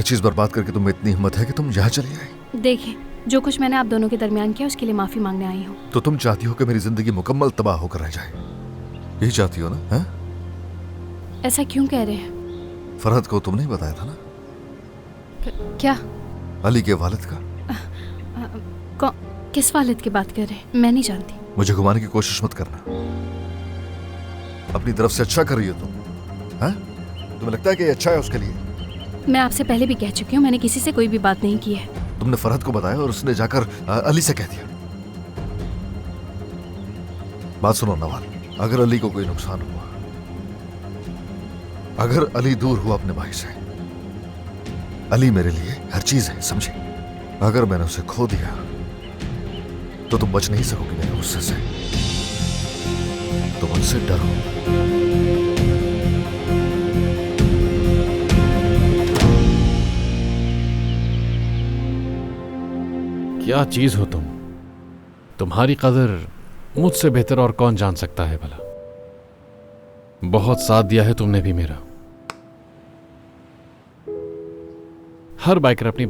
हर चीज बर्बाद करके तुम्हें इतनी हिम्मत है कि तुम यहाँ चली आई। देखिए, जो कुछ मैंने आप दोनों के दरमियान किया उसके लिए माफी मांगने आई हूँ। तो तुम चाहती हो कि मेरी जिंदगी मुकम्मल तबाह होकर रह जाए, यही चाहती हो ना? है? ऐसा क्यों कह रहे हैं? फरहद को तुमने ही बताया था ना? क्या? अली के वालिद का। किस वालिद की बात कर रहे हैं? मैं नहीं जानती। मुझे घुमाने की कोशिश मत करना। अपनी तरफ से अच्छा कर रही हो तुम, हैं? तुम्हें लगता है कि ये अच्छा है उसके लिए? मैं आपसे पहले भी कह चुकी हूँ, मैंने किसी से कोई भी बात नहीं की है। तुमने फरहद को बताया और उसने जाकर अली से कह दिया। बात सुनो नवाल, अगर अली को कोई नुकसान हुआ, अगर अली दूर हुआ अपने भाई से, अली मेरे लिए हर चीज है, समझे? अगर मैंने उसे खो दिया तो तुम बच नहीं सकोगी मेरे गुस्से से। तुम उनसे डरो। क्या चीज हो तुम? तुम्हारी कदर मुझसे बेहतर और कौन जान सकता है भला। बहुत साथ दिया है तुमने भी मेरा। हर बाइकर अपनी